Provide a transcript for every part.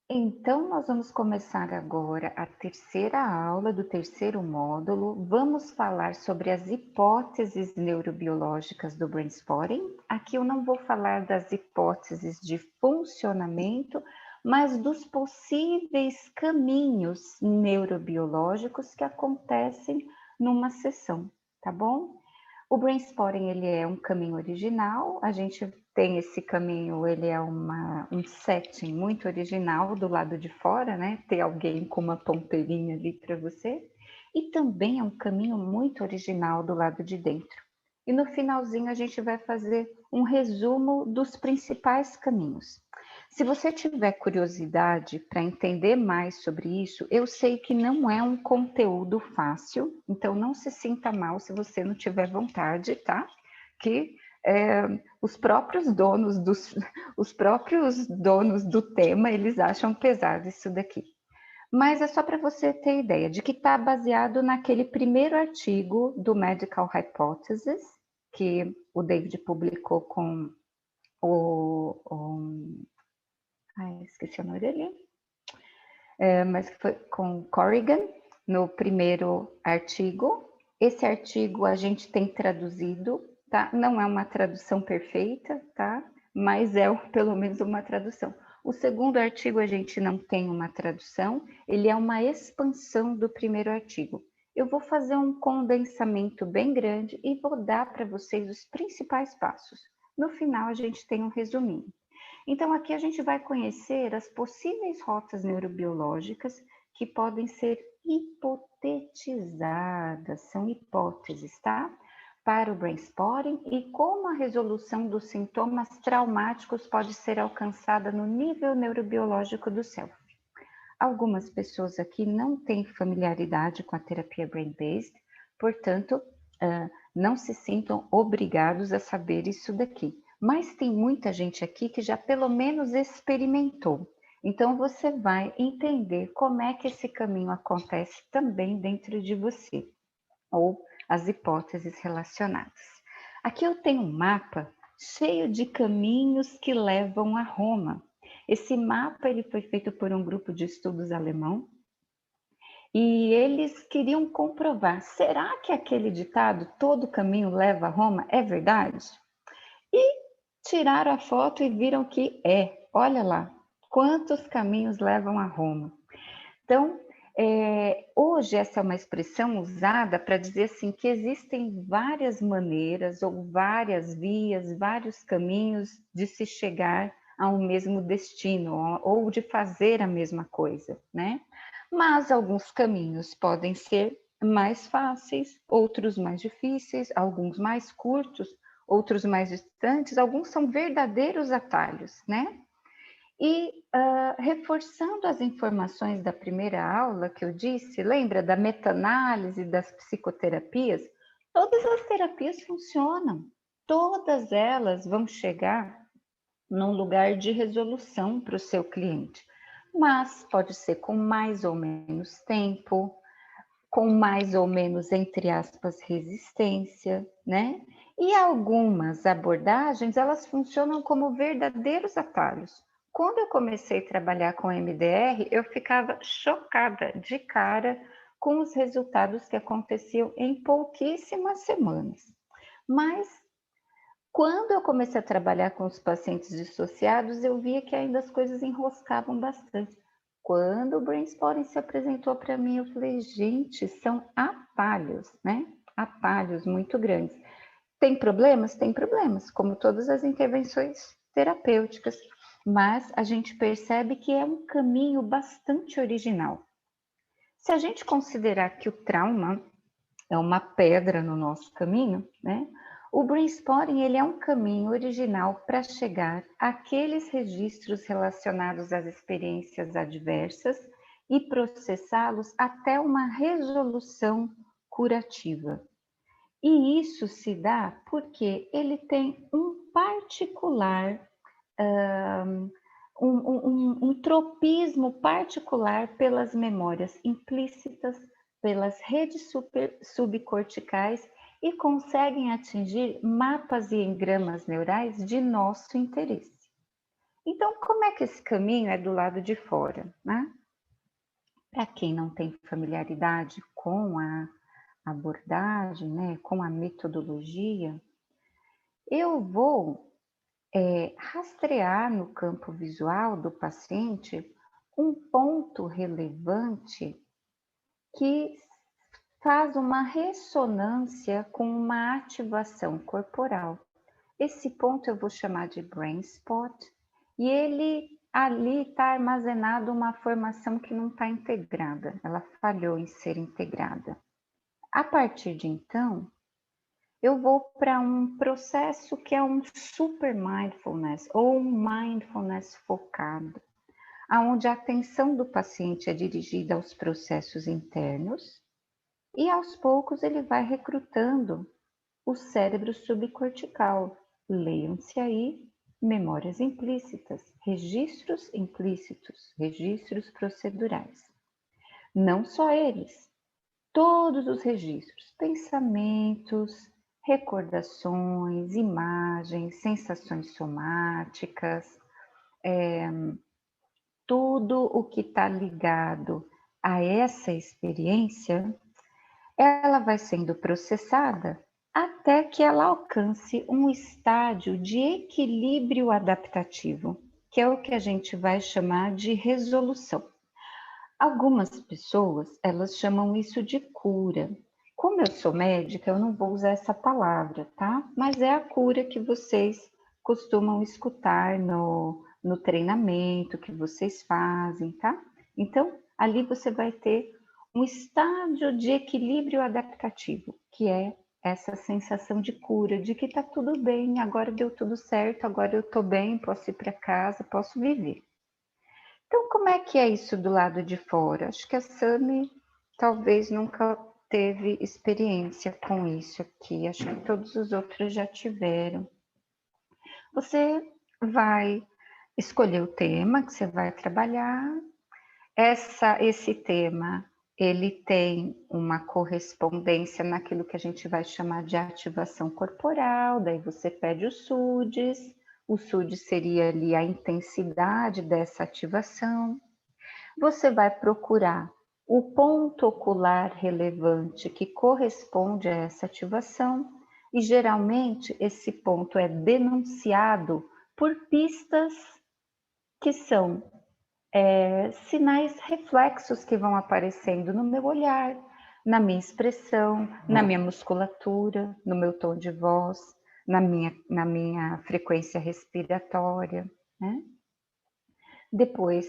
Então, nós vamos começar agora a terceira aula do terceiro módulo. Vamos falar sobre as hipóteses neurobiológicas do brainstorming. Aqui eu não vou falar das hipóteses de funcionamento, mas dos possíveis caminhos neurobiológicos que acontecem numa sessão, tá bom? O brainstorming ele é um caminho original, a gente tem esse caminho, ele é um setting muito original do lado de fora, né? Ter alguém com uma ponteirinha ali para você. E também é um caminho muito original do lado de dentro. E no finalzinho a gente vai fazer um resumo dos principais caminhos. Se você tiver curiosidade para entender mais sobre isso, eu sei que não é um conteúdo fácil, então não se sinta mal se você não tiver vontade, tá? Que os próprios os próprios donos do tema, eles acham pesado isso daqui. Mas é só para você ter ideia de que está baseado naquele primeiro artigo do Medical Hypothesis, que o David publicou com o ai, esqueci o nome dele, mas que foi com Corrigan, no primeiro artigo. Esse artigo a gente tem traduzido, tá? Não é uma tradução perfeita, tá? Mas é pelo menos uma tradução. O segundo artigo a gente não tem uma tradução, ele é uma expansão do primeiro artigo. Eu vou fazer um condensamento bem grande e vou dar para vocês os principais passos. No final a gente tem um resuminho. Então, aqui a gente vai conhecer as possíveis rotas neurobiológicas que podem ser hipotetizadas, são hipóteses, tá? Para o brainstorming e como a resolução dos sintomas traumáticos pode ser alcançada no nível neurobiológico do self. Algumas pessoas aqui não têm familiaridade com a terapia brain-based, portanto, não se sintam obrigados a saber isso daqui. Mas tem muita gente aqui que já pelo menos experimentou. Então você vai entender como é que esse caminho acontece também dentro de você, ou as hipóteses relacionadas. Aqui eu tenho um mapa cheio de caminhos que levam a Roma. Esse mapa ele foi feito por um grupo de estudos alemão e eles queriam comprovar, será que aquele ditado, todo caminho leva a Roma, é verdade? E tiraram a foto e viram que é. Olha lá, quantos caminhos levam a Roma. Então, hoje essa é uma expressão usada para dizer assim que existem várias maneiras ou várias vias, vários caminhos de se chegar a um mesmo destino ou de fazer a mesma coisa, né? Mas alguns caminhos podem ser mais fáceis, outros mais difíceis, alguns mais curtos, outros mais distantes, alguns são verdadeiros atalhos, né? E reforçando as informações da primeira aula que eu disse, lembra da meta-análise das psicoterapias? Todas as terapias funcionam, todas elas vão chegar num lugar de resolução para o seu cliente, mas pode ser com mais ou menos tempo, com mais ou menos, entre aspas, resistência, né? E algumas abordagens, elas funcionam como verdadeiros atalhos. Quando eu comecei a trabalhar com MDR, eu ficava chocada de cara com os resultados que aconteciam em pouquíssimas semanas. Mas quando eu comecei a trabalhar com os pacientes dissociados, eu via que ainda as coisas enroscavam bastante. Quando o brainstorming se apresentou para mim, eu falei, gente, são atalhos, né? Atalhos muito grandes. Tem problemas? Tem problemas, como todas as intervenções terapêuticas, mas a gente percebe que é um caminho bastante original. Se a gente considerar que o trauma é uma pedra no nosso caminho, né? O brainstorming ele é um caminho original para chegar àqueles registros relacionados às experiências adversas e processá-los até uma resolução curativa. E isso se dá porque ele tem um particular, um tropismo particular pelas memórias implícitas, pelas redes subcorticais e conseguem atingir mapas e engramas neurais de nosso interesse. Então, como é que esse caminho é do lado de fora, né? Para quem não tem familiaridade com a abordagem, né, com a metodologia, eu vou rastrear no campo visual do paciente um ponto relevante que faz uma ressonância com uma ativação corporal. Esse ponto eu vou chamar de brain spot, e ele ali está armazenado uma formação que não está integrada, ela falhou em ser integrada. A partir de então, eu vou para um processo que é um super mindfulness ou um mindfulness focado, onde a atenção do paciente é dirigida aos processos internos e aos poucos ele vai recrutando o cérebro subcortical. Leiam-se aí memórias implícitas, registros procedurais. Não só eles, todos os registros, pensamentos, recordações, imagens, sensações somáticas, tudo o que está ligado a essa experiência, ela vai sendo processada até que ela alcance um estágio de equilíbrio adaptativo, que é o que a gente vai chamar de resolução. Algumas pessoas, elas chamam isso de cura. Como eu sou médica, eu não vou usar essa palavra, tá? Mas é a cura que vocês costumam escutar no treinamento que vocês fazem, tá? Então, ali você vai ter um estágio de equilíbrio adaptativo, que é essa sensação de cura, de que tá tudo bem, agora deu tudo certo, agora eu tô bem, posso ir para casa, posso viver. Então, como é que é isso do lado de fora? Acho que a Sami talvez nunca teve experiência com isso aqui. Acho que todos os outros já tiveram. Você vai escolher o tema que você vai trabalhar. Esse tema, ele tem uma correspondência naquilo que a gente vai chamar de ativação corporal. Daí você pede os SUDs. O SUD seria ali a intensidade dessa ativação. Você vai procurar o ponto ocular relevante que corresponde a essa ativação, e geralmente esse ponto é denunciado por pistas que são sinais reflexos que vão aparecendo no meu olhar, na minha expressão, na minha musculatura, no meu tom de voz, na minha frequência respiratória, né? Depois,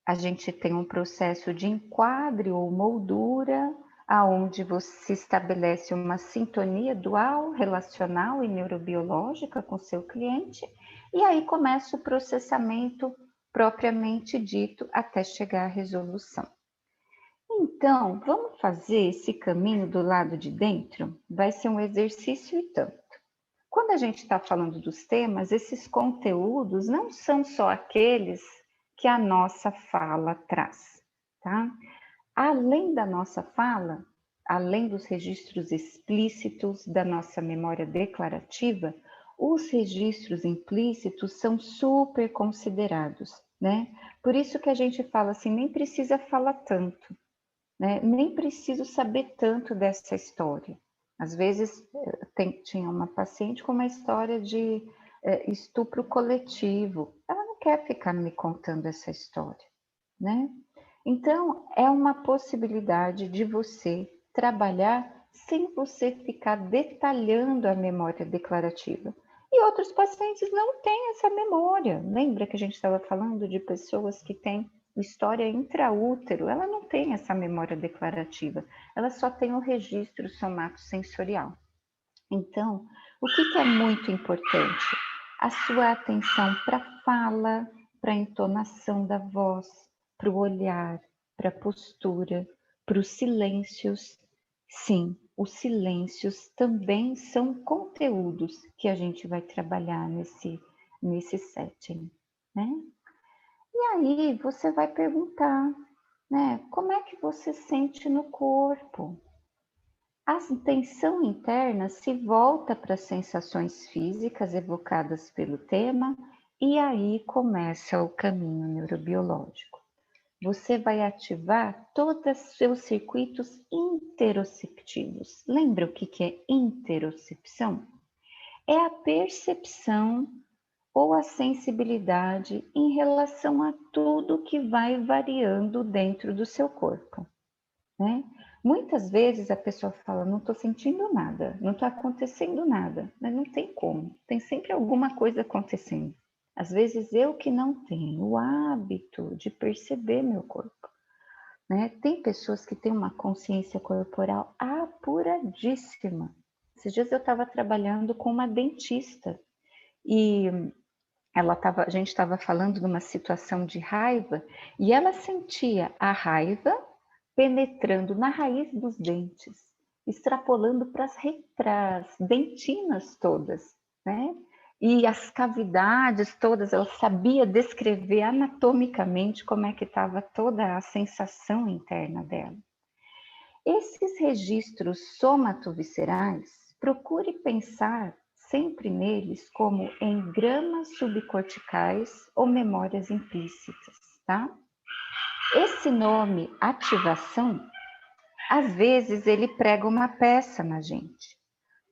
a gente tem um processo de enquadre ou moldura, aonde você estabelece uma sintonia dual, relacional e neurobiológica com seu cliente, e aí começa o processamento propriamente dito até chegar à resolução. Então, vamos fazer esse caminho do lado de dentro? Vai ser um exercício e tanto. Quando a gente está falando dos temas, esses conteúdos não são só aqueles que a nossa fala traz, tá? Além da nossa fala, além dos registros explícitos da nossa memória declarativa, os registros implícitos são super considerados, né? Por isso que a gente fala assim, nem precisa falar tanto, né? Nem preciso saber tanto dessa história. Às vezes, tinha uma paciente com uma história de estupro coletivo. Ela não quer ficar me contando essa história, né? Então, é uma possibilidade de você trabalhar sem você ficar detalhando a memória declarativa. E outros pacientes não têm essa memória. Lembra que a gente estava falando de pessoas que têm história intraútero? Ela não tem essa memória declarativa, ela só tem o registro somatosensorial. Então, o que é muito importante? A sua atenção para a fala, para a entonação da voz, para o olhar, para a postura, para os silêncios. Sim, os silêncios também são conteúdos que a gente vai trabalhar nesse setting, né? E aí você vai perguntar, né? Como é que você sente no corpo? A atenção interna se volta para as sensações físicas evocadas pelo tema E aí começa o caminho neurobiológico. Você vai ativar todos os seus circuitos interoceptivos. Lembra o que é interocepção? É a percepção ou a sensibilidade em relação a tudo que vai variando dentro do seu corpo, né? Muitas vezes a pessoa fala, não estou sentindo nada, não está acontecendo nada, mas não tem como, tem sempre alguma coisa acontecendo. Às vezes eu que não tenho o hábito de perceber meu corpo, né? Tem pessoas que têm uma consciência corporal apuradíssima. Esses dias eu estava trabalhando com uma dentista e a gente estava falando de uma situação de raiva e ela sentia a raiva penetrando na raiz dos dentes, extrapolando para as dentinas todas, né? E as cavidades todas, ela sabia descrever anatomicamente como é que estava toda a sensação interna dela. Esses registros somatoviscerais, procure pensar sempre neles como em gramas subcorticais ou memórias implícitas, tá? Esse nome ativação, às vezes ele prega uma peça na gente.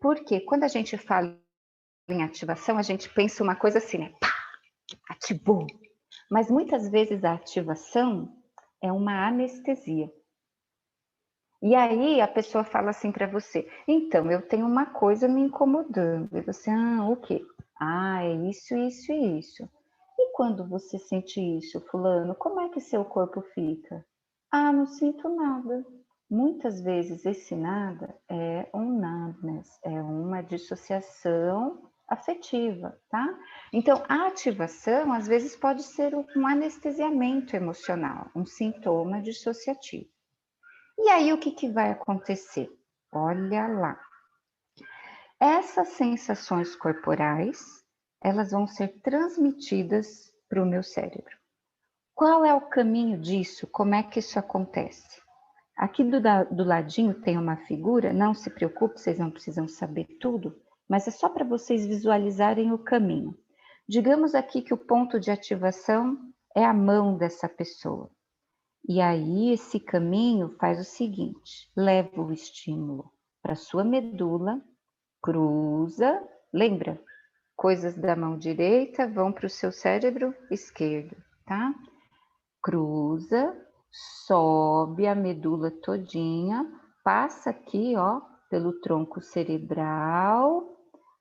Porque quando a gente fala em ativação, a gente pensa uma coisa assim, né? Pá, ativou. Mas muitas vezes a ativação é uma anestesia. E aí a pessoa fala assim para você, então, eu tenho uma coisa me incomodando. E você, o quê? É isso, isso e isso. E quando você sente isso, fulano, como é que seu corpo fica? Não sinto nada. Muitas vezes esse nada é um numbness, é uma dissociação afetiva, tá? Então, a ativação, às vezes, pode ser um anestesiamento emocional, um sintoma dissociativo. E aí, o que vai acontecer? Olha lá. Essas sensações corporais, elas vão ser transmitidas para o meu cérebro. Qual é o caminho disso? Como é que isso acontece? Aqui do ladinho tem uma figura, não se preocupe, vocês não precisam saber tudo, mas é só para vocês visualizarem o caminho. Digamos aqui que o ponto de ativação é a mão dessa pessoa. E aí esse caminho faz o seguinte, leva o estímulo para sua medula, cruza, lembra? Coisas da mão direita vão para o seu cérebro esquerdo, tá? Cruza, sobe a medula todinha, passa aqui, ó, pelo tronco cerebral,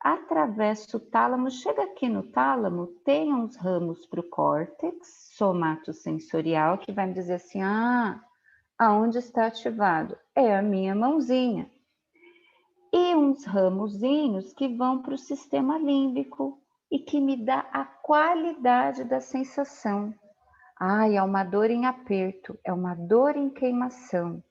atravessa o tálamo, chega aqui no tálamo, tem uns ramos para o córtex somatosensorial, que vai me dizer assim, aonde está ativado? É a minha mãozinha. E uns ramozinhos que vão para o sistema límbico e que me dá a qualidade da sensação. É uma dor em aperto, é uma dor em queimação,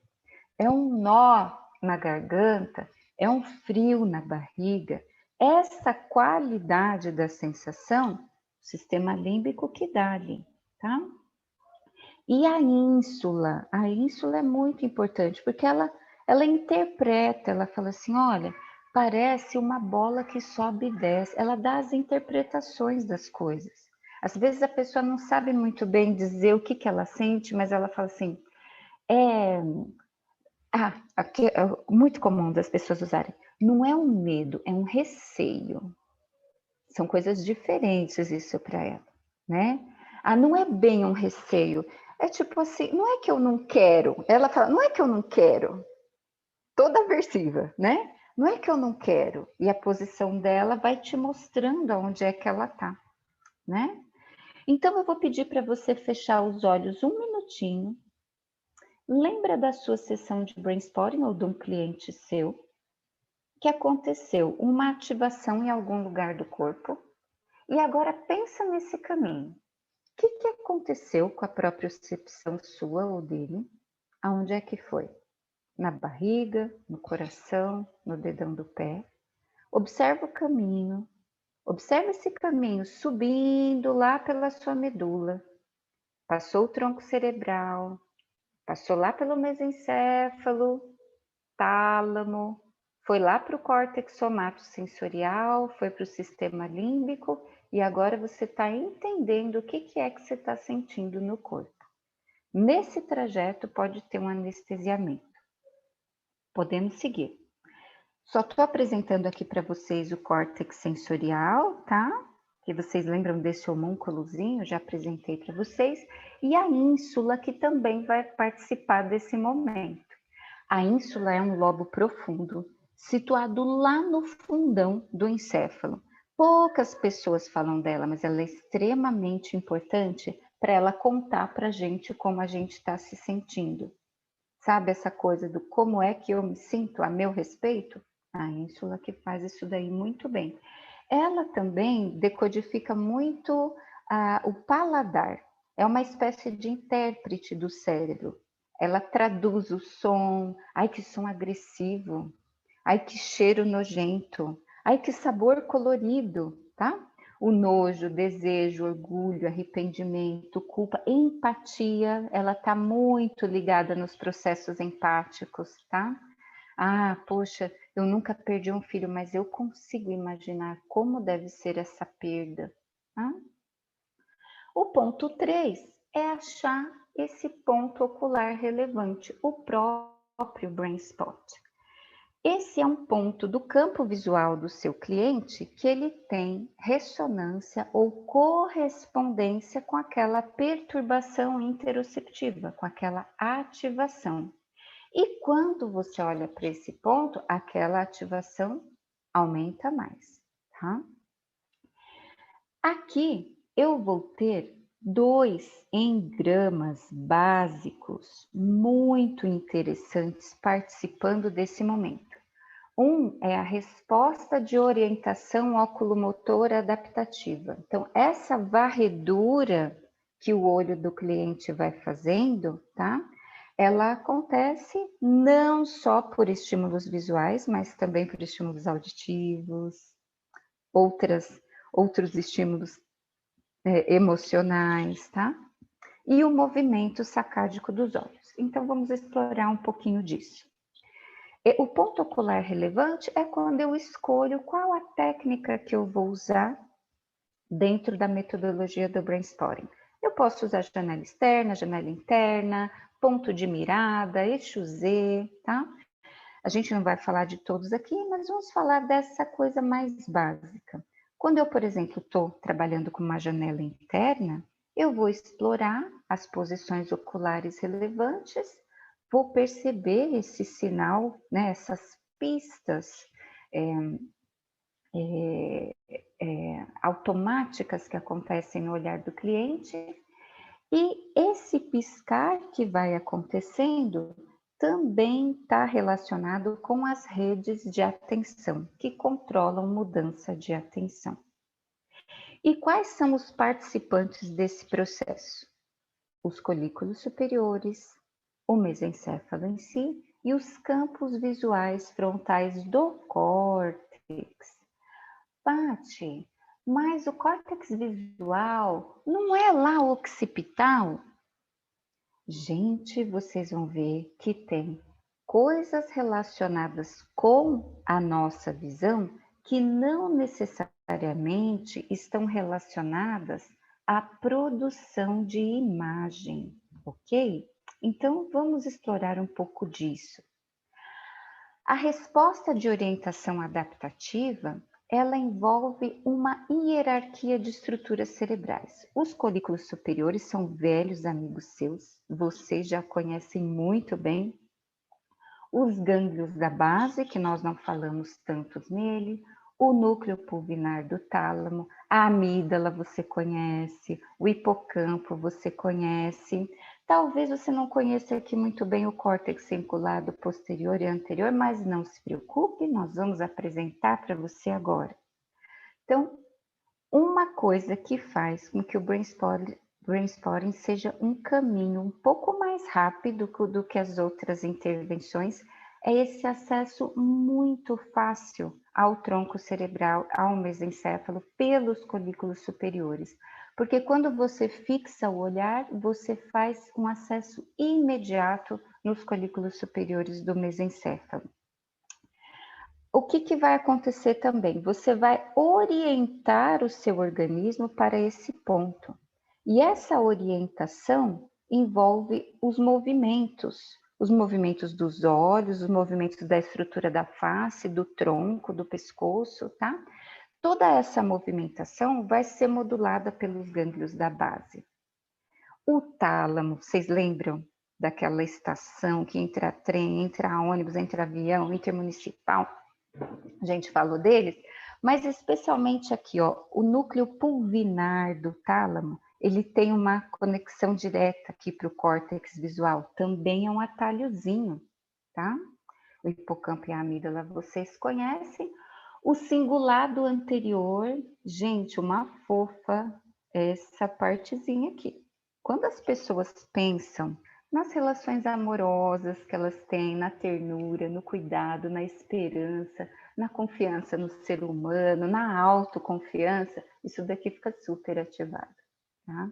é um nó na garganta, é um frio na barriga. Essa qualidade da sensação, o sistema límbico que dá ali, tá? E a ínsula é muito importante, porque ela interpreta, ela fala assim, olha, parece uma bola que sobe e desce, ela dá as interpretações das coisas. Às vezes a pessoa não sabe muito bem dizer o que ela sente, mas ela fala assim, aqui é muito comum das pessoas usarem, não é um medo, é um receio. São coisas diferentes isso para ela, né? Não é bem um receio, é tipo assim, não é que eu não quero, ela fala, não é que eu não quero, toda aversiva, né? Não é que eu não quero, e a posição dela vai te mostrando aonde é que ela tá, né? Então eu vou pedir para você fechar os olhos um minutinho, lembra da sua sessão de brainstorming ou de um cliente seu, que aconteceu uma ativação em algum lugar do corpo, e agora pensa nesse caminho. O que aconteceu com a propriocepção sua ou dele? Aonde é que foi? Na barriga, no coração, no dedão do pé? Observa o caminho. Observa esse caminho subindo lá pela sua medula. Passou o tronco cerebral, passou lá pelo mesencéfalo, tálamo, foi lá para o córtex somatosensorial, foi para o sistema límbico e agora você está entendendo o que é que você está sentindo no corpo. Nesse trajeto pode ter um anestesiamento. Podemos seguir. Só estou apresentando aqui para vocês o córtex sensorial, tá? Que vocês lembram desse homúnculozinho, já apresentei para vocês. E a ínsula, que também vai participar desse momento. A ínsula é um lobo profundo, situado lá no fundão do encéfalo. Poucas pessoas falam dela, mas ela é extremamente importante para ela contar para a gente como a gente está se sentindo. Sabe essa coisa do como é que eu me sinto a meu respeito? A ínsula que faz isso daí muito bem. Ela também decodifica muito o paladar. É uma espécie de intérprete do cérebro. Ela traduz o som. Ai, que som agressivo. Ai, que cheiro nojento. Ai, que sabor colorido, tá? O nojo, desejo, orgulho, arrependimento, culpa, empatia, ela está muito ligada nos processos empáticos, tá? Ah, poxa, eu nunca perdi um filho, mas eu consigo imaginar como deve ser essa perda. Tá? O ponto 3 é achar esse ponto ocular relevante, o próprio brain spot. Esse é um ponto do campo visual do seu cliente que ele tem ressonância ou correspondência com aquela perturbação interoceptiva, com aquela ativação. E quando você olha para esse ponto, aquela ativação aumenta mais, tá? Aqui eu vou ter 2 engramas básicos muito interessantes participando desse momento. Um é a resposta de orientação oculomotora adaptativa. Então, essa varredura que o olho do cliente vai fazendo, tá? Ela acontece não só por estímulos visuais, mas também por estímulos auditivos, outros estímulos emocionais, tá? E o movimento sacádico dos olhos. Então, vamos explorar um pouquinho disso. O ponto ocular relevante é quando eu escolho qual a técnica que eu vou usar dentro da metodologia do brainstorming. Eu posso usar janela externa, janela interna, ponto de mirada, eixo Z, tá? A gente não vai falar de todos aqui, mas vamos falar dessa coisa mais básica. Quando eu, por exemplo, estou trabalhando com uma janela interna, eu vou explorar as posições oculares relevantes, vou perceber esse sinal, né, essas pistas automáticas que acontecem no olhar do cliente, e esse piscar que vai acontecendo também está relacionado com as redes de atenção, que controlam mudança de atenção. E quais são os participantes desse processo? Os colículos superiores, o mesencéfalo em si e os campos visuais frontais do córtex. Paty, mas o córtex visual não é lá o occipital? Gente, vocês vão ver que tem coisas relacionadas com a nossa visão que não necessariamente estão relacionadas à produção de imagem, ok? Então, vamos explorar um pouco disso. A resposta de orientação adaptativa, ela envolve uma hierarquia de estruturas cerebrais. Os colículos superiores são velhos amigos seus, vocês já conhecem muito bem. Os gânglios da base, que nós não falamos tantos nele, o núcleo pulvinar do tálamo, a amígdala você conhece, o hipocampo você conhece. Talvez você não conheça aqui muito bem o córtex cingulado posterior e anterior, mas não se preocupe, nós vamos apresentar para você agora. Então, uma coisa que faz com que o brainstorming seja um caminho um pouco mais rápido do que as outras intervenções é esse acesso muito fácil ao tronco cerebral, ao mesencéfalo, pelos colículos superiores. Porque quando você fixa o olhar, você faz um acesso imediato nos colículos superiores do mesencéfalo. o que vai acontecer também? Você vai orientar o seu organismo para esse ponto. E essa orientação envolve os movimentos dos olhos, os movimentos da estrutura da face, do tronco, do pescoço, tá? Toda essa movimentação vai ser modulada pelos gânglios da base. O tálamo, vocês lembram daquela estação que entra trem, entra ônibus, entra avião, intermunicipal? A gente falou deles, mas especialmente aqui, ó, o núcleo pulvinar do tálamo, ele tem uma conexão direta aqui para o córtex visual, também é um atalhozinho, tá? O hipocampo e a amígdala vocês conhecem. O cingulado anterior, gente, uma fofa essa partezinha aqui. Quando as pessoas pensam nas relações amorosas que elas têm, na ternura, no cuidado, na esperança, na confiança no ser humano, na autoconfiança, isso daqui fica super ativado, tá?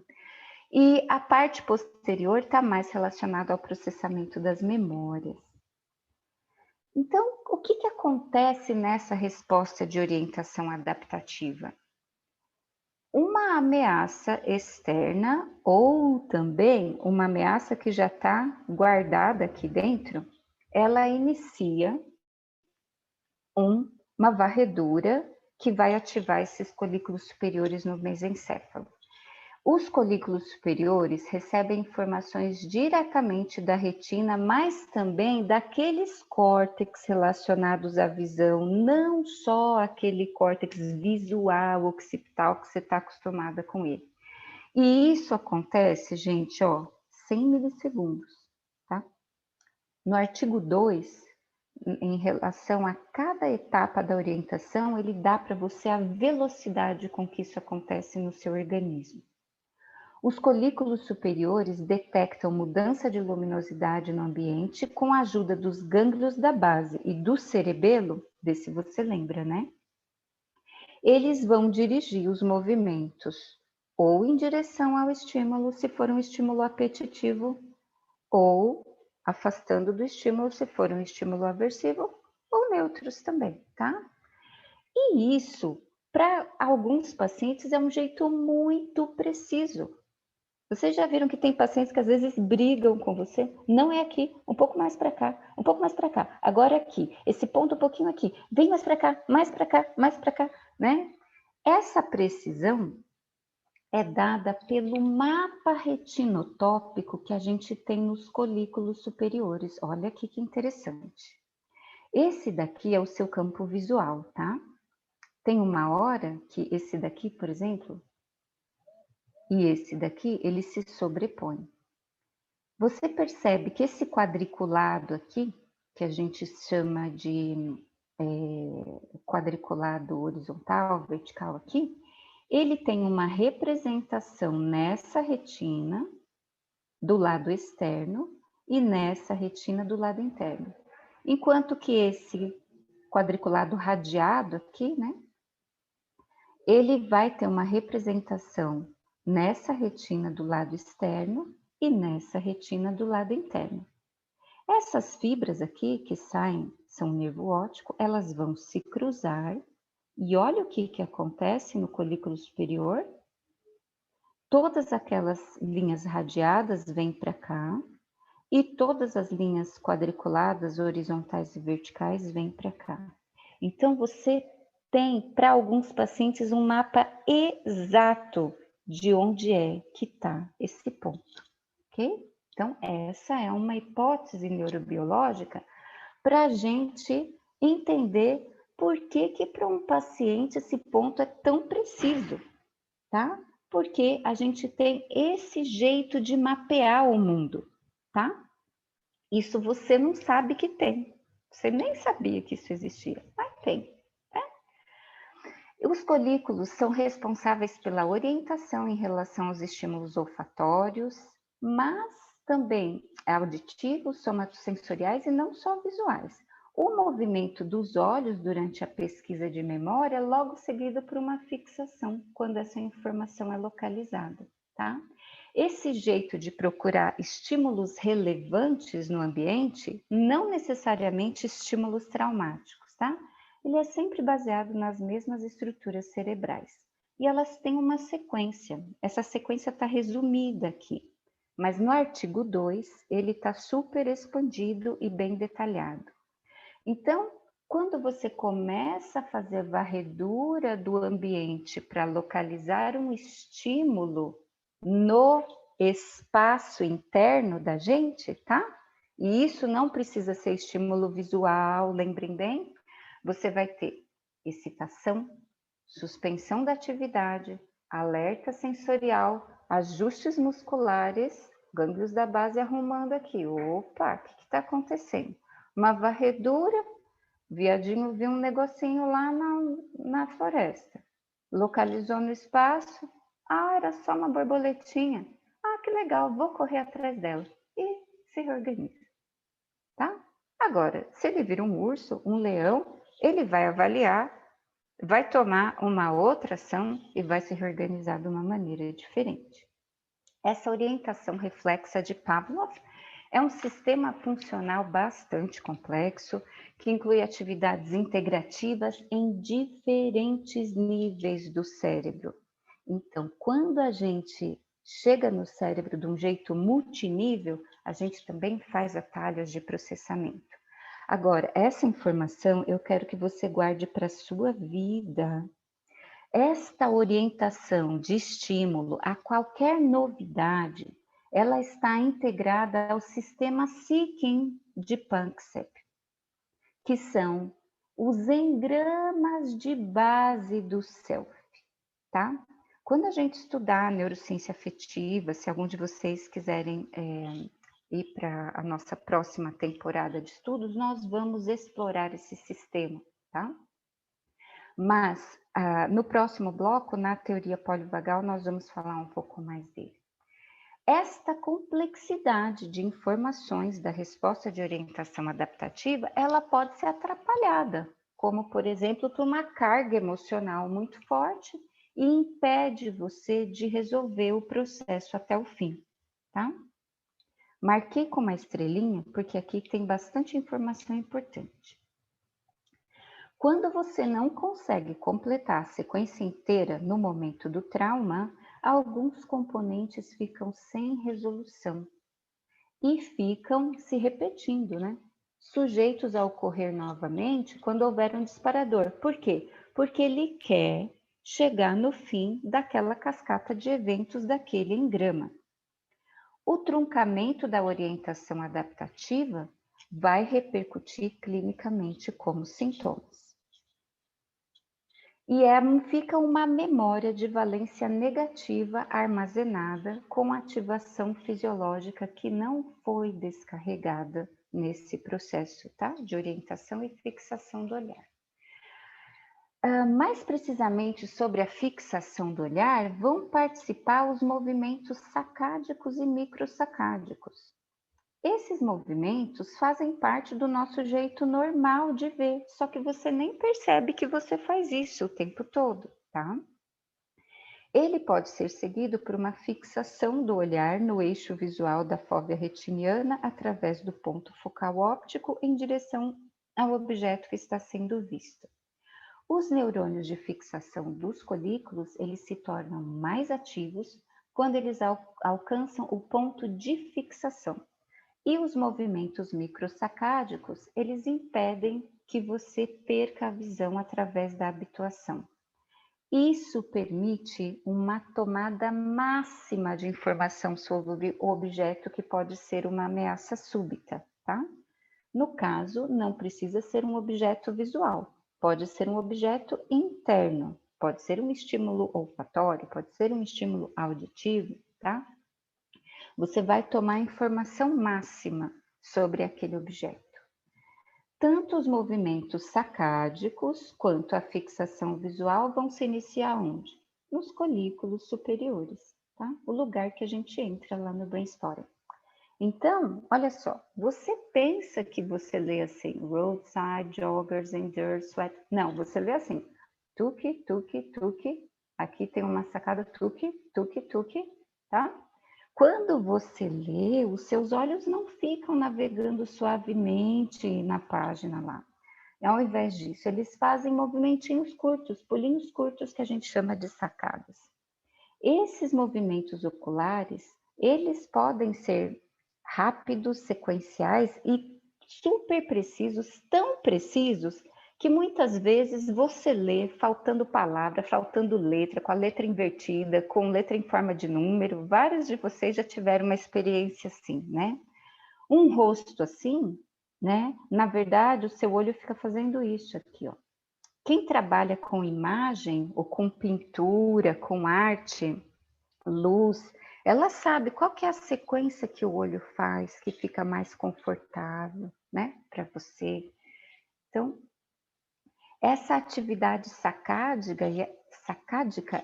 E a parte posterior está mais relacionada ao processamento das memórias. Então, o que acontece nessa resposta de orientação adaptativa? Uma ameaça externa ou também uma ameaça que já está guardada aqui dentro, ela inicia uma varredura que vai ativar esses colículos superiores no mesencéfalo. Os colículos superiores recebem informações diretamente da retina, mas também daqueles córtex relacionados à visão, não só aquele córtex visual, occipital, que você está acostumada com ele. E isso acontece, gente, ó, 100 milissegundos, tá? No artigo 2, em relação a cada etapa da orientação, ele dá para você a velocidade com que isso acontece no seu organismo. Os colículos superiores detectam mudança de luminosidade no ambiente com a ajuda dos gânglios da base e do cerebelo, desse você lembra, né? Eles vão dirigir os movimentos ou em direção ao estímulo, se for um estímulo apetitivo, ou afastando do estímulo, se for um estímulo aversivo, ou neutros também, tá? E isso, para alguns pacientes, é um jeito muito preciso. Vocês já viram que tem pacientes que às vezes brigam com você? Não é aqui, um pouco mais para cá, um pouco mais para cá. Agora aqui, esse ponto um pouquinho aqui. Vem mais para cá, mais para cá, mais para cá, né? Essa precisão é dada pelo mapa retinotópico que a gente tem nos colículos superiores. Olha aqui que interessante. Esse daqui é o seu campo visual, tá? Tem uma hora que esse daqui, por exemplo, e esse daqui, ele se sobrepõe. Você percebe que esse quadriculado aqui, que a gente chama de quadriculado horizontal, vertical aqui, ele tem uma representação nessa retina do lado externo e nessa retina do lado interno. Enquanto que esse quadriculado radiado aqui, né, ele vai ter uma representação nessa retina do lado externo e nessa retina do lado interno. Essas fibras aqui que saem, são nervo óptico, elas vão se cruzar e olha o que acontece no colículo superior. Todas aquelas linhas radiadas vêm para cá e todas as linhas quadriculadas, horizontais e verticais vêm para cá. Então, você tem, para alguns pacientes, um mapa exato de onde é que está esse ponto, ok? Então, essa é uma hipótese neurobiológica para a gente entender por que para um paciente esse ponto é tão preciso, tá? Porque a gente tem esse jeito de mapear o mundo, tá? Isso você não sabe que tem. Você nem sabia que isso existia, mas tem. Os colículos são responsáveis pela orientação em relação aos estímulos olfatórios, mas também auditivos, somatosensoriais e não só visuais. O movimento dos olhos durante a pesquisa de memória é logo seguido por uma fixação, quando essa informação é localizada, tá? Esse jeito de procurar estímulos relevantes no ambiente, não necessariamente estímulos traumáticos, tá? Ele é sempre baseado nas mesmas estruturas cerebrais. E elas têm uma sequência. Essa sequência está resumida aqui. Mas no artigo 2, ele está super expandido e bem detalhado. Então, quando você começa a fazer varredura do ambiente para localizar um estímulo no espaço interno da gente, tá? E isso não precisa ser estímulo visual, lembrem bem, você vai ter excitação, suspensão da atividade, alerta sensorial, ajustes musculares, gânglios da base arrumando aqui. Opa, o que está acontecendo? Uma varredura, viadinho viu um negocinho lá na floresta. Localizou no espaço, era só uma borboletinha. Que legal, vou correr atrás dela. E se reorganiza, tá? Agora, se ele vir um urso, um leão, ele vai avaliar, vai tomar uma outra ação e vai se reorganizar de uma maneira diferente. Essa orientação reflexa de Pavlov é um sistema funcional bastante complexo, que inclui atividades integrativas em diferentes níveis do cérebro. Então, quando a gente chega no cérebro de um jeito multinível, a gente também faz atalhos de processamento. Agora, essa informação eu quero que você guarde para a sua vida. Esta orientação de estímulo a qualquer novidade, ela está integrada ao sistema Seeking de Panksepp, que são os engramas de base do self, tá? Quando a gente estudar neurociência afetiva, se algum de vocês quiserem ir para a nossa próxima temporada de estudos, nós vamos explorar esse sistema, tá? Mas no próximo bloco, na teoria polivagal, nós vamos falar um pouco mais dele. Esta complexidade de informações da resposta de orientação adaptativa, ela pode ser atrapalhada, como, por exemplo, por uma carga emocional muito forte e impede você de resolver o processo até o fim, tá? Marquei com uma estrelinha, porque aqui tem bastante informação importante. Quando você não consegue completar a sequência inteira no momento do trauma, alguns componentes ficam sem resolução e ficam se repetindo, né? Sujeitos a ocorrer novamente quando houver um disparador. Por quê? Porque ele quer chegar no fim daquela cascata de eventos daquele engrama. O truncamento da orientação adaptativa vai repercutir clinicamente como sintomas. E fica uma memória de valência negativa armazenada com ativação fisiológica que não foi descarregada nesse processo, tá? De orientação e fixação do olhar. Mais precisamente sobre a fixação do olhar, vão participar os movimentos sacádicos e microsacádicos. Esses movimentos fazem parte do nosso jeito normal de ver, só que você nem percebe que você faz isso o tempo todo, tá? Ele pode ser seguido por uma fixação do olhar no eixo visual da fóvea retiniana através do ponto focal óptico em direção ao objeto que está sendo visto. Os neurônios de fixação dos colículos, eles se tornam mais ativos quando eles alcançam o ponto de fixação. E os movimentos microsacádicos, eles impedem que você perca a visão através da habituação. Isso permite uma tomada máxima de informação sobre o objeto que pode ser uma ameaça súbita, tá? No caso, não precisa ser um objeto visual, pode ser um objeto interno, pode ser um estímulo olfatório, pode ser um estímulo auditivo, tá? Você vai tomar informação máxima sobre aquele objeto. Tanto os movimentos sacádicos quanto a fixação visual vão se iniciar onde? Nos colículos superiores, tá? O lugar que a gente entra lá no brainstorming. Então, olha só, você pensa que você lê assim, roadside, joggers, endure, sweat. Não, você lê assim, tuque, tuque, tuque. Aqui tem uma sacada, tuque, tuque, tuque, tá? Quando você lê, os seus olhos não ficam navegando suavemente na página lá. Ao invés disso, eles fazem movimentinhos curtos, pulinhos curtos que a gente chama de sacadas. Esses movimentos oculares, eles podem ser rápidos, sequenciais e super precisos, tão precisos que muitas vezes você lê faltando palavra, faltando letra, com a letra invertida, com letra em forma de número. Vários de vocês já tiveram uma experiência assim, né? Um rosto assim, né? Na verdade, o seu olho fica fazendo isso aqui, ó. Quem trabalha com imagem ou com pintura, com arte, luz, ela sabe qual que é a sequência que o olho faz, que fica mais confortável, né, para você. Então, essa atividade sacádica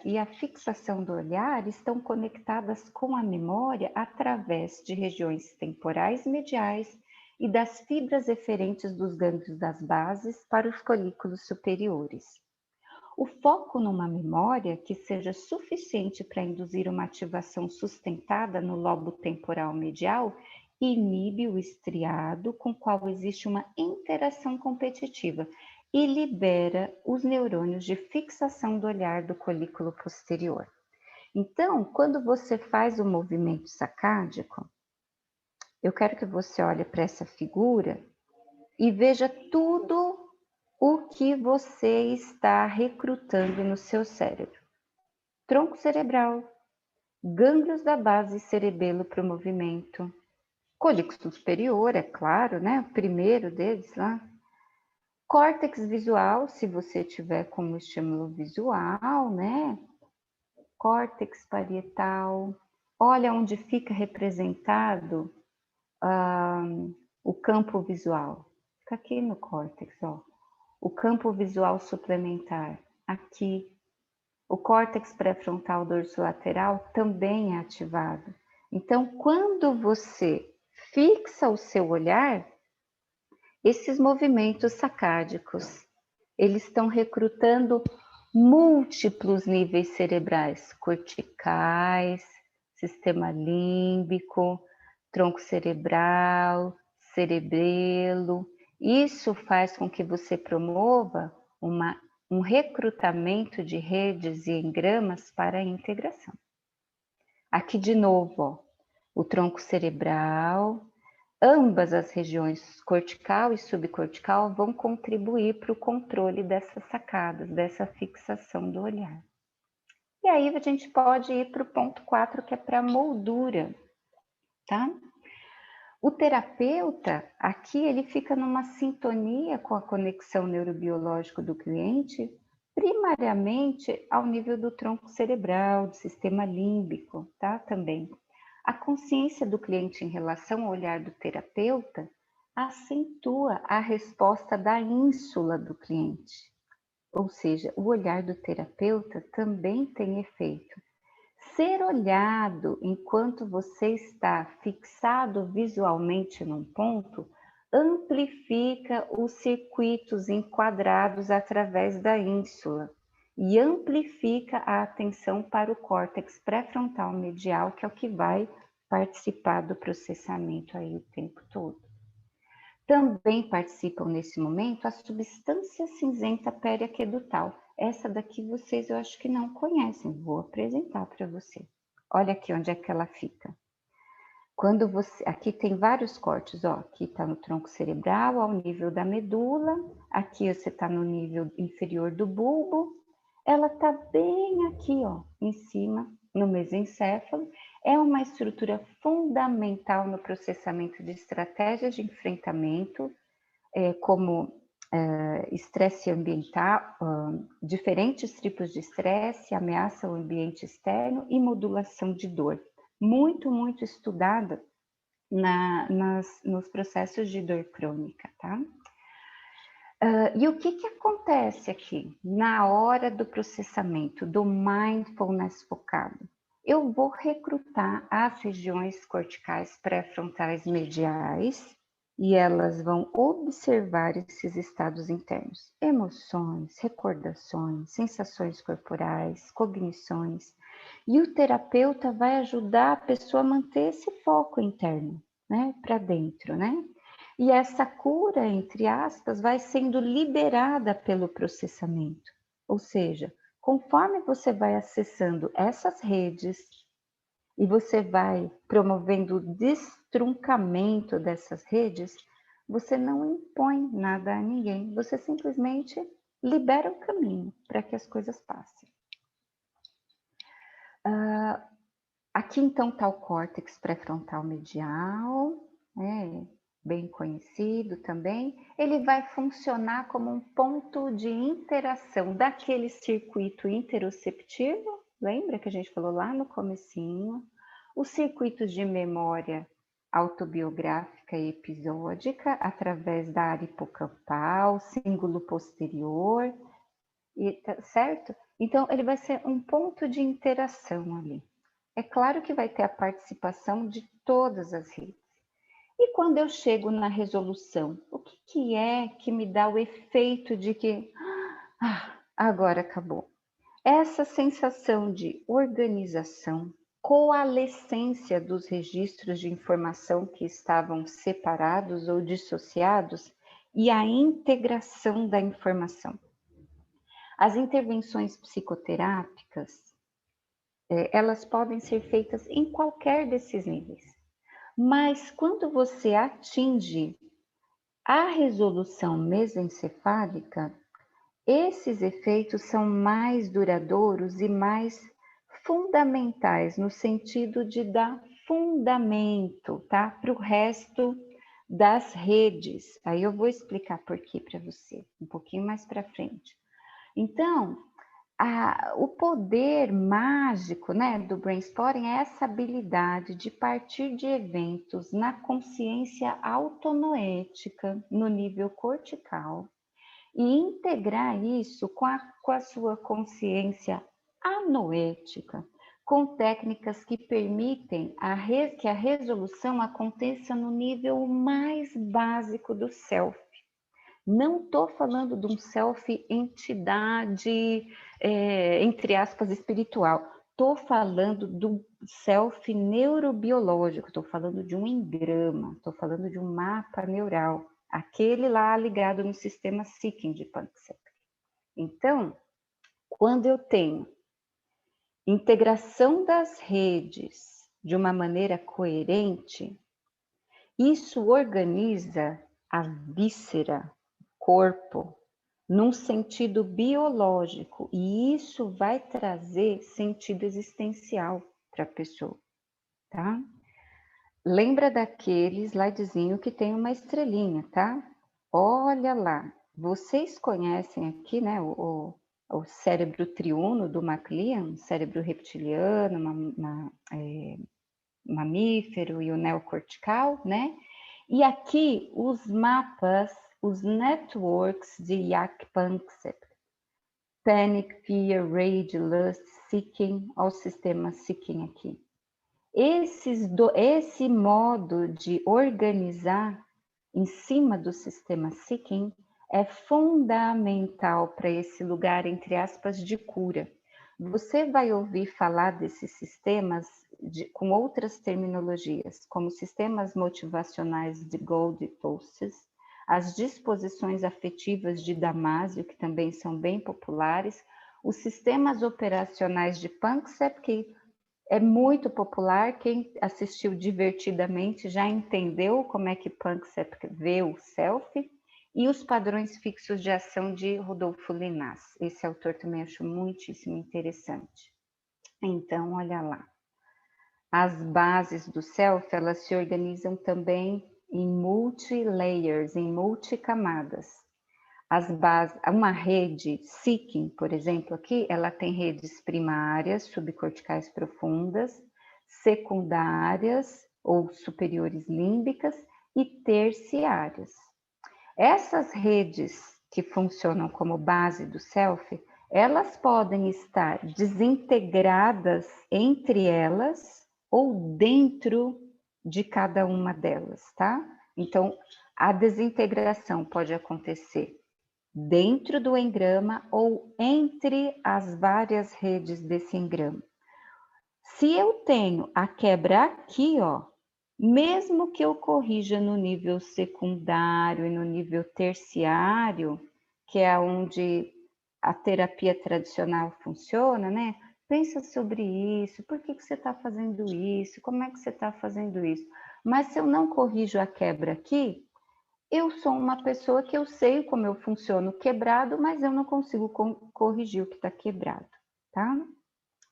e a fixação do olhar estão conectadas com a memória através de regiões temporais mediais e das fibras eferentes dos gânglios das bases para os folículos superiores. O foco numa memória que seja suficiente para induzir uma ativação sustentada no lobo temporal medial inibe o estriado com o qual existe uma interação competitiva e libera os neurônios de fixação do olhar do colículo posterior. Então, quando você faz o movimento sacádico, eu quero que você olhe para essa figura e veja tudo o que você está recrutando no seu cérebro. Tronco cerebral, gânglios da base cerebelo para o movimento, colículo superior, é claro, né? O primeiro deles lá. Córtex visual, se você tiver como estímulo visual, né? Córtex parietal. Olha onde fica representado o campo visual. Fica aqui no córtex, ó. O campo visual suplementar, aqui. O córtex pré-frontal dorsolateral também é ativado. Então, quando você fixa o seu olhar, esses movimentos sacádicos, eles estão recrutando múltiplos níveis cerebrais, corticais, sistema límbico, tronco cerebral, cerebelo. Isso faz com que você promova um recrutamento de redes e engramas para a integração. Aqui de novo, ó, o tronco cerebral, ambas as regiões cortical e subcortical vão contribuir para o controle dessas sacadas, dessa fixação do olhar. E aí a gente pode ir para o ponto 4, que é para a moldura, tá? O terapeuta, aqui, ele fica numa sintonia com a conexão neurobiológica do cliente, primariamente ao nível do tronco cerebral, do sistema límbico, tá? Também. A consciência do cliente em relação ao olhar do terapeuta acentua a resposta da ínsula do cliente. Ou seja, o olhar do terapeuta também tem efeito. Ser olhado enquanto você está fixado visualmente num ponto amplifica os circuitos enquadrados através da ínsula e amplifica a atenção para o córtex pré-frontal medial, que é o que vai participar do processamento aí o tempo todo. Também participam nesse momento a substância cinzenta periaquedutal. Essa daqui vocês eu acho que não conhecem, vou apresentar para você. Olha aqui onde é que ela fica. Quando você, aqui tem vários cortes, ó, aqui está no tronco cerebral, ao nível da medula, aqui você está no nível inferior do bulbo, ela está bem aqui, ó, em cima, no mesencéfalo. É uma estrutura fundamental no processamento de estratégias de enfrentamento, como estresse ambiental, diferentes tipos de estresse, ameaça ao ambiente externo e modulação de dor. Muito, muito estudada nos processos de dor crônica, tá? E o que acontece aqui na hora do processamento, do mindfulness focado? Eu vou recrutar as regiões corticais pré-frontais mediais e elas vão observar esses estados internos, emoções, recordações, sensações corporais, cognições. E o terapeuta vai ajudar a pessoa a manter esse foco interno, né, para dentro, né? E essa cura, entre aspas, vai sendo liberada pelo processamento. Ou seja, conforme você vai acessando essas redes e você vai promovendo o destruncamento dessas redes, você não impõe nada a ninguém, você simplesmente libera o caminho para que as coisas passem. Aqui então está o córtex pré-frontal medial, né, bem conhecido também. Ele vai funcionar como um ponto de interação daquele circuito interoceptivo, lembra que a gente falou lá no comecinho? Os circuitos de memória autobiográfica e episódica através da área hipocampal, cíngulo posterior, certo? Então ele vai ser um ponto de interação ali. É claro que vai ter a participação de todas as redes. E quando eu chego na resolução, o que é que me dá o efeito de que agora acabou? Essa sensação de organização, coalescência dos registros de informação que estavam separados ou dissociados e a integração da informação. As intervenções psicoterápicas, elas podem ser feitas em qualquer desses níveis. Mas quando você atinge a resolução mesencefálica, esses efeitos são mais duradouros e mais fundamentais, no sentido de dar fundamento, tá? Para o resto das redes. Aí eu vou explicar por quê para você, um pouquinho mais para frente. Então, o poder mágico, né, do brainstorming é essa habilidade de partir de eventos na consciência autonoética, no nível cortical, e integrar isso com a sua consciência anoética, com técnicas que permitem que a resolução aconteça no nível mais básico do self. Não estou falando de um self entidade, entre aspas, espiritual. Estou falando do self neurobiológico, estou falando de um engrama, estou falando de um mapa neural, aquele lá ligado no sistema Seeking de Panksepp. Então, quando eu tenho integração das redes de uma maneira coerente, isso organiza a víscera, corpo, num sentido biológico, e isso vai trazer sentido existencial para a pessoa, tá? Lembra daquele slidezinho que tem uma estrelinha, tá? Olha lá, vocês conhecem aqui, né, o cérebro triuno do MacLean, cérebro reptiliano, mamífero e o neocortical, né? E aqui os mapas, os networks de Jaak Panksepp. Panic, Fear, Rage, Lust, Seeking, olha o sistema Seeking aqui. Esse modo de organizar em cima do sistema Seeking é fundamental para esse lugar, entre aspas, de cura. Você vai ouvir falar desses sistemas com outras terminologias, como sistemas motivacionais de Gold-Tostes, as disposições afetivas de Damasio, que também são bem populares, os sistemas operacionais de Panksepp, que é muito popular, quem assistiu divertidamente já entendeu como é que Panksepp vê o self, e os padrões fixos de ação de Rodolfo Linás. Esse autor também acho muitíssimo interessante. Então, olha lá. As bases do self, elas se organizam também em multi-layers, em multicamadas. Uma rede Seeking, por exemplo, aqui, ela tem redes primárias, subcorticais profundas, secundárias ou superiores límbicas e terciárias. Essas redes que funcionam como base do self, elas podem estar desintegradas entre elas ou dentro de cada uma delas, tá? Então, a desintegração pode acontecer dentro do engrama ou entre as várias redes desse engrama. Se eu tenho a quebra aqui, ó, Mesmo que eu corrija no nível secundário e no nível terciário, que é onde a terapia tradicional funciona, né? Pensa sobre isso, por que você está fazendo isso, como é que você está fazendo isso? Mas se eu não corrijo a quebra aqui, eu sou uma pessoa que eu sei como eu funciono quebrado, mas eu não consigo corrigir o que está quebrado, tá?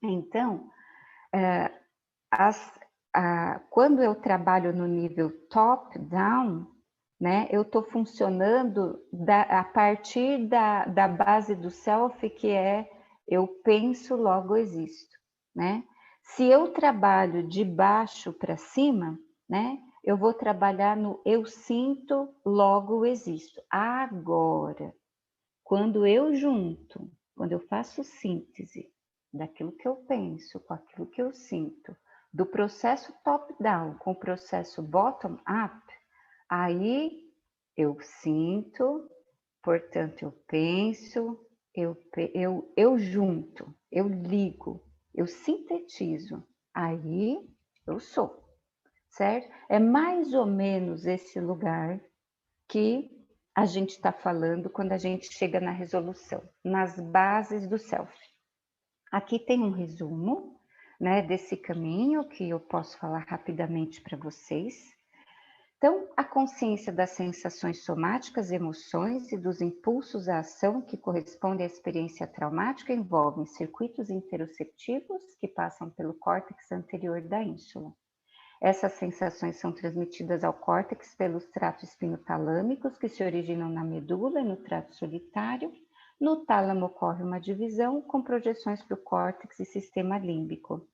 Então, quando eu trabalho no nível top-down, né, eu estou funcionando a partir da base do self, que é eu penso, logo existo, né? Se eu trabalho de baixo para cima, né, eu vou trabalhar no eu sinto, logo existo. Agora, quando eu junto, quando eu faço síntese daquilo que eu penso com aquilo que eu sinto, do processo top-down com o processo bottom-up, aí eu sinto, portanto eu penso, eu junto, eu ligo, eu sintetizo, aí eu sou, certo? É mais ou menos esse lugar que a gente está falando quando a gente chega na resolução, nas bases do self. Aqui tem um resumo, né, desse caminho que eu posso falar rapidamente para vocês. Então, a consciência das sensações somáticas, emoções e dos impulsos à ação que correspondem à experiência traumática envolvem circuitos interoceptivos que passam pelo córtex anterior da ínsula. Essas sensações são transmitidas ao córtex pelos tratos espinotalâmicos, que se originam na medula e no trato solitário. No tálamo ocorre uma divisão com projeções para o córtex e sistema límbico.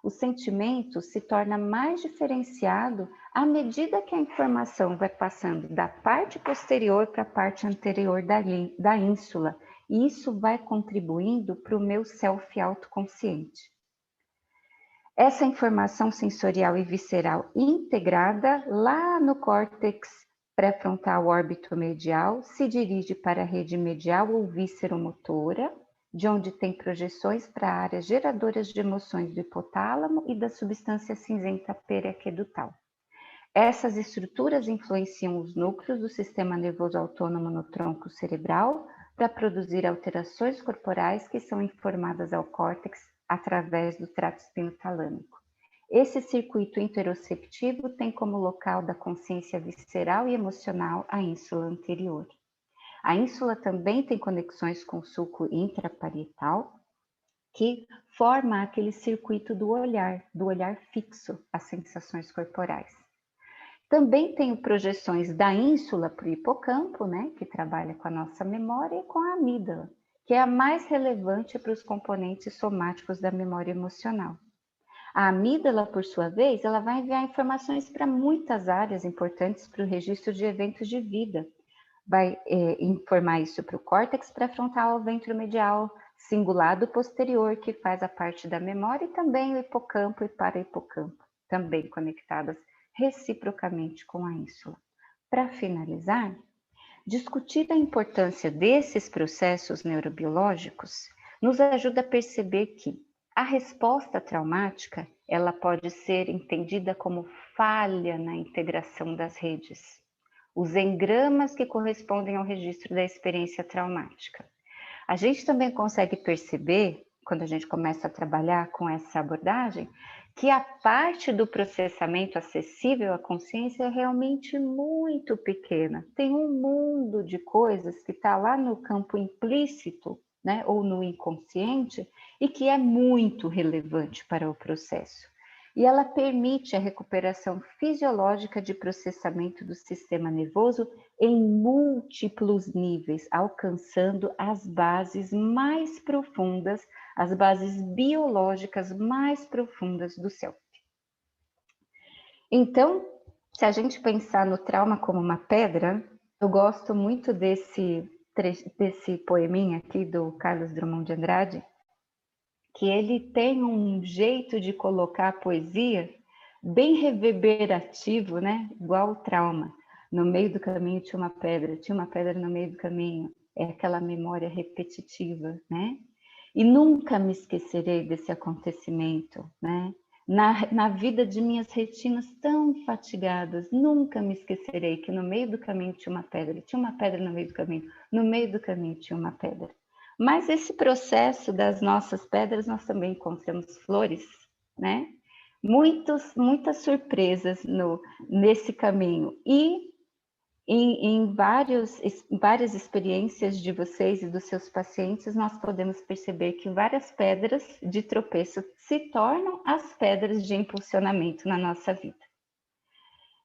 O sentimento se torna mais diferenciado à medida que a informação vai passando da parte posterior para a parte anterior da ínsula, e isso vai contribuindo para o meu self autoconsciente. Essa informação sensorial e visceral integrada lá no córtex pré-frontal órbito-medial se dirige para a rede medial ou vísceromotora, de onde tem projeções para áreas geradoras de emoções do hipotálamo e da substância cinzenta periaquedutal. Essas estruturas influenciam os núcleos do sistema nervoso autônomo no tronco cerebral para produzir alterações corporais que são informadas ao córtex através do trato espinotalâmico. Esse circuito interoceptivo tem como local da consciência visceral e emocional a ínsula anterior. A ínsula também tem conexões com o sulco intraparietal, que forma aquele circuito do olhar fixo às sensações corporais. Também tenho projeções da ínsula para o hipocampo, né, que trabalha com a nossa memória, e com a amígdala, que é a mais relevante para os componentes somáticos da memória emocional. A amígdala, por sua vez, ela vai enviar informações para muitas áreas importantes para o registro de eventos de vida. Vai informar isso para o córtex pré-frontal ventromedial cingulado posterior, que faz a parte da memória, e também o hipocampo e para-hipocampo, também conectadas reciprocamente com a ínsula. Para finalizar, discutir a importância desses processos neurobiológicos nos ajuda a perceber que a resposta traumática ela pode ser entendida como falha na integração das redes, os engramas que correspondem ao registro da experiência traumática. A gente também consegue perceber, quando a gente começa a trabalhar com essa abordagem, que a parte do processamento acessível à consciência é realmente muito pequena. Tem um mundo de coisas que está lá no campo implícito, né, ou no inconsciente, e que é muito relevante para o processo. E ela permite a recuperação fisiológica de processamento do sistema nervoso em múltiplos níveis, alcançando as bases mais profundas, as bases biológicas mais profundas do self. Então, se a gente pensar no trauma como uma pedra, eu gosto muito desse poeminha aqui do Carlos Drummond de Andrade, que ele tem um jeito de colocar a poesia bem reverberativo, né? Igual o trauma. No meio do caminho tinha uma pedra no meio do caminho. É aquela memória repetitiva, né? E nunca me esquecerei desse acontecimento, né? Na vida de minhas retinas tão fatigadas, nunca me esquecerei que no meio do caminho tinha uma pedra no meio do caminho, no meio do caminho tinha uma pedra. Mas esse processo das nossas pedras, nós também encontramos flores, né? Muitas surpresas nesse caminho. E em várias experiências de vocês e dos seus pacientes, nós podemos perceber que várias pedras de tropeço se tornam as pedras de impulsionamento na nossa vida.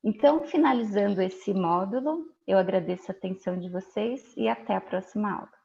Então, finalizando esse módulo, eu agradeço a atenção de vocês e até a próxima aula.